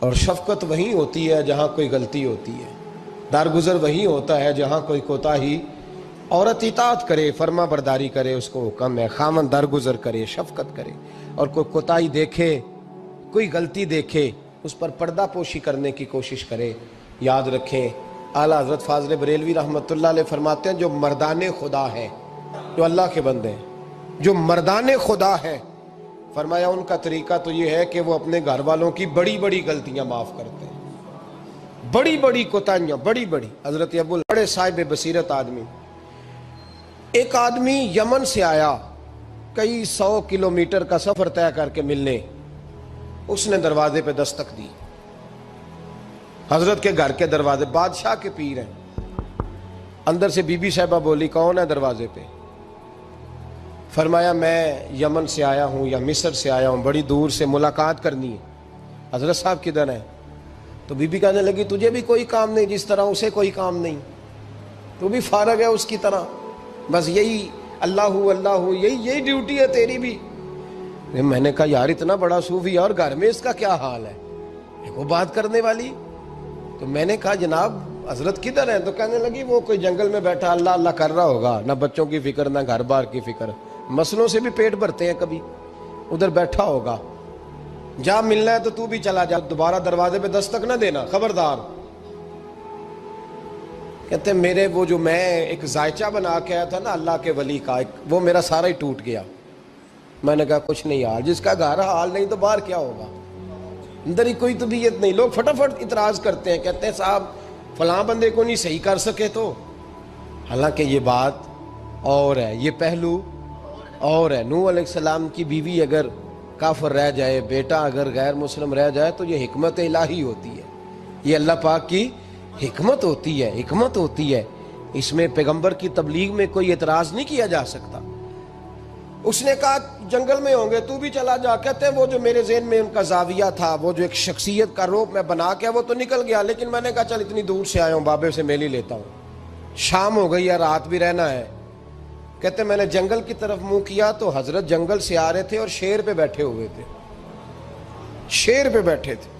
اور شفقت وہیں ہوتی ہے جہاں کوئی غلطی ہوتی ہے، درگزر وہیں ہوتا ہے جہاں کوئی کوتاہی۔ عورت اطاعت کرے، فرما برداری کرے، اس کو حکم ہے، خامن درگزر کرے، شفقت کرے، اور کوئی کوتاہی دیکھے، کوئی غلطی دیکھے، اس پر پردہ پوشی کرنے کی کوشش کرے۔ یاد رکھیں اعلیٰ حضرت فاضل بریلوی رحمۃ اللہ علیہ فرماتے ہیں جو مردان خدا ہیں، جو اللہ کے بندے ہیں، جو مردان خدا ہیں، فرمایا ان کا طریقہ تو یہ ہے کہ وہ اپنے گھر والوں کی بڑی بڑی غلطیاں معاف کرتے ہیں، بڑی بڑی کوتاہیاں، بڑی بڑی۔ حضرت ابو بڑے صاحب بصیرت آدمی، ایک آدمی یمن سے آیا کئی 100 کلومیٹر کا سفر طے کر کے ملنے، اس نے دروازے پہ دستک دی، حضرت کے گھر کے دروازے، بادشاہ کے پیر ہیں۔ اندر سے بی بی صاحبہ بولی کون ہے دروازے پہ؟ فرمایا میں یمن سے آیا ہوں یا مصر سے آیا ہوں، بڑی دور سے ملاقات کرنی ہے۔ حضرت صاحب کدھر ہیں؟ تو بی بی کہنے لگی تجھے بھی کوئی کام نہیں جس طرح اسے کوئی کام نہیں، تو بھی فارغ ہے اس کی طرح، بس یہی اللہ اللہ یہی ڈیوٹی ہے تیری بھی۔ میں نے کہا یار اتنا بڑا صوفی اور گھر میں اس کا کیا حال ہے، وہ بات کرنے والی؟ تو میں نے کہا جناب حضرت کدھر ہیں؟ تو کہنے لگی وہ کوئی جنگل میں بیٹھا اللہ اللہ کر رہا ہوگا، نہ بچوں کی فکر نہ گھر بار کی فکر، مسئلوں سے بھی پیٹ بھرتے ہیں کبھی، ادھر بیٹھا ہوگا، جا ملنا ہے تو تو بھی چلا جا، دوبارہ دروازے پہ دستک نہ دینا، خبردار۔ کہتے ہیں میرے وہ جو میں ایک ذائچہ بنا کے آیا تھا نا اللہ کے ولی کا، وہ میرا سارا ہی ٹوٹ گیا۔ میں نے کہا کچھ نہیں یار، جس کا گھر حال نہیں تو باہر کیا ہوگا، اندر ہی کوئی طبیعت نہیں۔ لوگ فٹافٹ اعتراض کرتے ہیں، کہتے ہیں صاحب فلاں بندے کو نہیں صحیح کر سکے تو، حالانکہ یہ بات اور ہے، یہ پہلو اور ہے۔ نوح علیہ السلام کی بیوی اگر کافر رہ جائے، بیٹا اگر غیر مسلم رہ جائے تو یہ حکمت الہی ہوتی ہے، یہ اللہ پاک کی حکمت ہوتی ہے، حکمت ہوتی ہے۔ اس میں پیغمبر کی تبلیغ میں کوئی اعتراض نہیں کیا جا سکتا۔ اس نے کہا جنگل میں ہوں گے تو بھی چلا جا۔ کہتے ہیں وہ جو میرے ذہن میں ان کا زاویہ تھا، وہ جو ایک شخصیت کا روپ میں بنا کے وہ تو نکل گیا، لیکن میں نے کہا چل اتنی دور سے آیا ہوں بابے سے میل ہی لیتا ہوں، شام ہو گئی ہے رات بھی رہنا ہے۔ کہتے ہیں میں نے جنگل کی طرف منہ کیا تو حضرت جنگل سے آ رہے تھے اور شیر پہ بیٹھے ہوئے تھے، شیر پہ بیٹھے تھے۔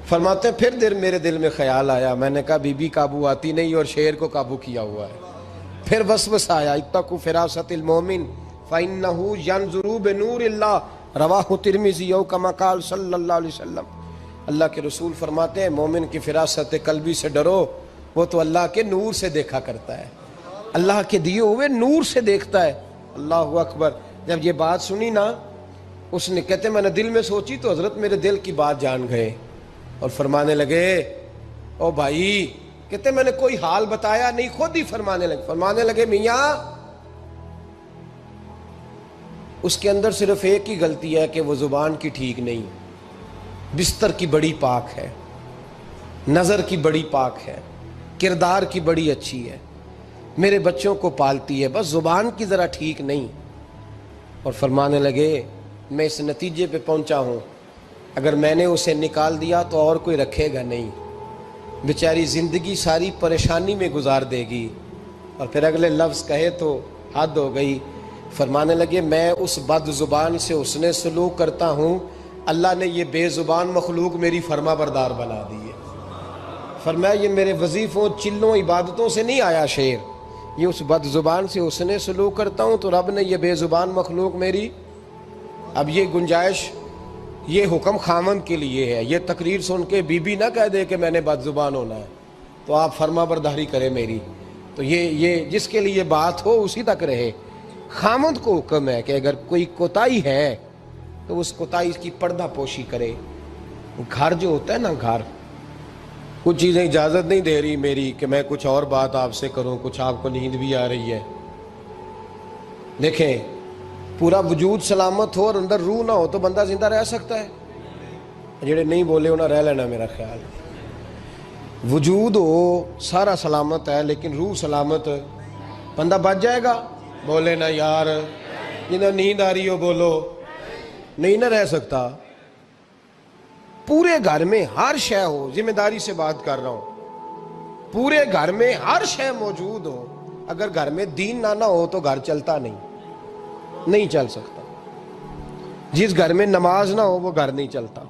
فرماتے ہیں پھر میرے دل میں خیال آیا، میں نے کہا بی بی قابو آتی نہیں اور شیر کو قابو کیا ہوا ہے۔ پھر وسوسہ آیا اتقوا فراست المومن فإنہ ینظر بنور اللہ، رواہ ترمذی او کما قال صلی اللہ علیہ وسلم۔ اللہ کے رسول فرماتے ہیں مومن کی فراست قلبی سے ڈرو، وہ تو اللہ کے نور سے دیکھا کرتا ہے، اللہ کے دیے ہوئے نور سے دیکھتا ہے۔ اللہ اکبر۔ جب یہ بات سنی نا، اس نے کہتے میں نے دل میں سوچی تو حضرت میرے دل کی بات جان گئے اور فرمانے لگے او بھائی، کہتے میں نے کوئی حال بتایا نہیں، خود ہی فرمانے لگے میاں اس کے اندر صرف ایک ہی غلطی ہے کہ وہ زبان کی ٹھیک نہیں، بستر کی بڑی پاک ہے، نظر کی بڑی پاک ہے، کردار کی بڑی اچھی ہے، میرے بچوں کو پالتی ہے، بس زبان کی ذرا ٹھیک نہیں۔ اور فرمانے لگے میں اس نتیجے پہ پہنچا ہوں اگر میں نے اسے نکال دیا تو اور کوئی رکھے گا نہیں، بیچاری زندگی ساری پریشانی میں گزار دے گی، اور پھر اگلے لفظ کہے تو حد ہو گئی۔ فرمانے لگے میں اس بد زبان سے اس نے سلوک کرتا ہوں، اللہ نے یہ بے زبان مخلوق میری فرما بردار بنا دی ہے۔ فرمایا یہ میرے وظیفوں چلوں عبادتوں سے نہیں آیا شعر، یہ اس بد زبان سے اس نے سلوک کرتا ہوں تو رب نے یہ بے زبان مخلوق میری۔ اب یہ گنجائش، یہ حکم خامند کے لیے ہے، یہ تقریر سن کے بی بی نہ کہہ دے کہ میں نے بد زبان ہونا ہے تو آپ فرما برداری کرے میری، تو یہ جس کے لیے بات ہو اسی تک رہے۔ خامند کو حکم ہے کہ اگر کوئی کوتاہی ہے تو اس کوتاہی کی پردہ پوشی کرے۔ گھر جو ہوتا ہے نا، گھر کچھ چیزیں اجازت نہیں دے رہی میری کہ میں کچھ اور بات آپ سے کروں، کچھ آپ کو نیند بھی آ رہی ہے۔ دیکھیں پورا وجود سلامت ہو اور اندر روح نہ ہو تو بندہ زندہ رہ سکتا ہے؟ جڑے نہیں بولے انہیں رہ لینا میرا خیال۔ وجود ہو سارا سلامت ہے لیکن روح سلامت، بندہ بچ جائے گا؟ بولے نا یار، جنہیں نیند آ رہی ہو بولو، نہیں نہ رہ سکتا۔ پورے گھر میں ہر شے ہو، ذمہ داری سے بات کر رہا ہوں، پورے گھر میں ہر شے موجود ہو، اگر گھر میں دین نہ ہو تو گھر چلتا نہیں چل سکتا۔ جس گھر میں نماز نہ ہو وہ گھر نہیں چلتا،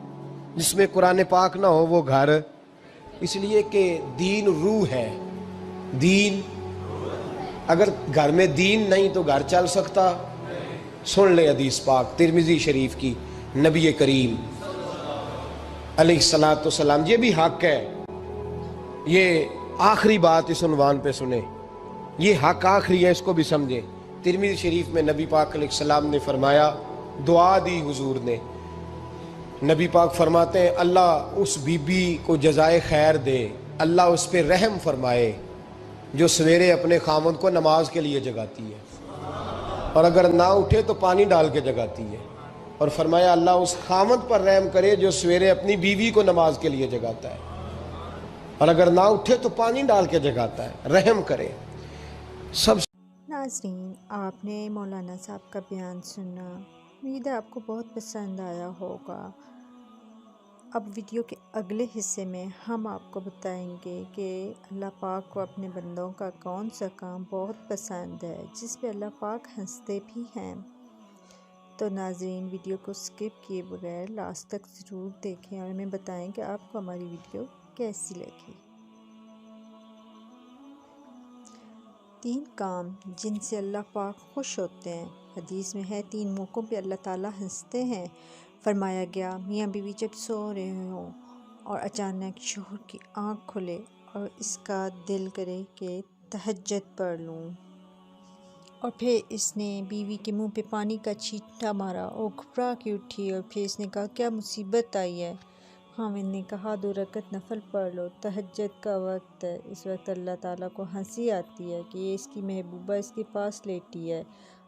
جس میں قرآن پاک نہ ہو وہ گھر، اس لیے کہ دین روح ہے. دین، اگر گھر میں دین نہیں تو گھر چل سکتا؟ سن لے حدیث پاک ترمذی شریف کی، نبی کریم علیہ الصلوۃ والسلام، یہ بھی حق ہے. یہ آخری بات اس عنوان پہ سنیں، یہ حق آخری ہے، اس کو بھی سمجھیں. ترمذی شریف میں نبی پاک علیہ السلام نے فرمایا، دعا دی حضور نے. نبی پاک فرماتے ہیں اللہ اس بی بی کو جزائے خیر دے، اللہ اس پہ رحم فرمائے جو سویرے اپنے خامند کو نماز کے لیے جگاتی ہے، اور اگر نہ اٹھے تو پانی ڈال کے جگاتی ہے. اور فرمایا اللہ اس خامند پر رحم کرے جو سویرے اپنی بیوی کو نماز کے لیے جگاتا ہے، اور اگر نہ اٹھے تو پانی ڈال کے جگاتا ہے. رحم کرے. سب ناظرین، آپ نے مولانا صاحب کا بیان سنا، امید ہے آپ کو بہت پسند آیا ہوگا. اب ویڈیو کے اگلے حصے میں ہم آپ کو بتائیں گے کہ اللہ پاک کو اپنے بندوں کا کون سا کام بہت پسند ہے جس پہ اللہ پاک ہنستے بھی ہیں. تو ناظرین، ویڈیو کو سکپ کیے بغیر لاسٹ تک ضرور دیکھیں اور ہمیں بتائیں کہ آپ کو ہماری ویڈیو کیسی لگی. 3 کام جن سے اللہ پاک خوش ہوتے ہیں. حدیث میں ہے 3 موقعوں پہ اللہ تعالیٰ ہنستے ہیں. فرمایا گیا میاں بیوی جب سو رہے ہوں اور اچانک شوہر کی آنکھ کھلے اور اس کا دل کرے کہ تہجد پڑھ لوں، اور پھر اس نے بیوی کے منہ پہ پانی کا چھینٹا مارا اور گھبرا کے اٹھی، اور پھر اس نے کہا کیا مصیبت آئی ہے؟ خاوند نے کہا 2 رکعت نفل پڑھ لو، تہجد کا وقت ہے. اس وقت اللہ تعالیٰ کو ہنسی آتی ہے کہ یہ اس کی محبوبہ اس کے پاس لیٹی ہے،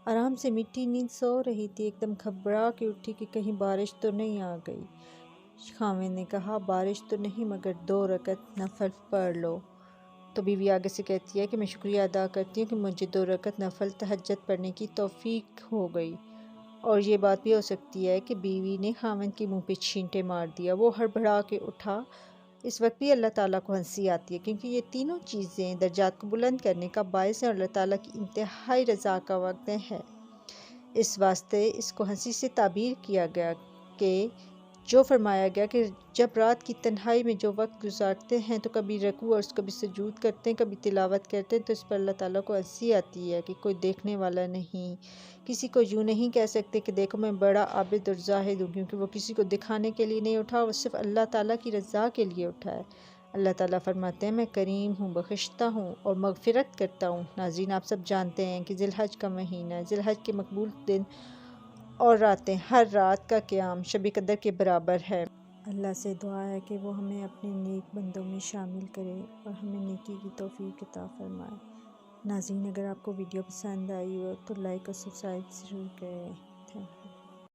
آرام سے میٹھی نیند سو رہی تھی، ایک دم گھبرا کے اٹھی کہ کہیں بارش تو نہیں آ گئی. خاوند نے کہا بارش تو نہیں مگر 2 رکعت نفل پڑھ لو. تو بیوی آگے سے کہتی ہے کہ میں شکریہ ادا کرتی ہوں کہ مجھے 2 رکعت نفل تہجد پڑھنے کی توفیق ہو گئی. اور یہ بات بھی ہو سکتی ہے کہ بیوی نے خاوند کے منہ پہ چھینٹے مار دیا، وہ ہڑبڑا کے اٹھا. اس وقت بھی اللہ تعالیٰ کو ہنسی آتی ہے کیونکہ یہ تینوں چیزیں درجات کو بلند کرنے کا باعث ہیں اور اللہ تعالیٰ کی انتہائی رضا کا وقت ہے. اس واسطے اس کو ہنسی سے تعبیر کیا گیا کہ جو فرمایا گیا کہ جب رات کی تنہائی میں جو وقت گزارتے ہیں تو کبھی رکوع اور کبھی سجود کرتے ہیں، کبھی تلاوت کرتے ہیں، تو اس پر اللہ تعالیٰ کو ہنسی آتی ہے کہ کوئی دیکھنے والا نہیں. کسی کو یوں نہیں کہہ سکتے کہ دیکھو میں بڑا عابد اور زاہد ہوں، کیونکہ وہ کسی کو دکھانے کے لیے نہیں اٹھا، وہ صرف اللہ تعالیٰ کی رضا کے لیے اٹھا ہے. اللہ تعالیٰ فرماتے ہیں میں کریم ہوں، بخشتا ہوں اور مغفرت کرتا ہوں. ناظرین، آپ سب جانتے ہیں کہ ذی الحج کا مہینہ ہے، ذی الحج کے مقبول دن اور راتیں، ہر رات کا قیام شب قدر کے برابر ہے. اللہ سے دعا ہے کہ وہ ہمیں اپنے نیک بندوں میں شامل کرے اور ہمیں نیکی کی توفیق عطا فرمائے. ناظرین، اگر آپ کو ویڈیو پسند آئی ہو تو لائک اور سبسکرائب ضرور کریں. Thank you.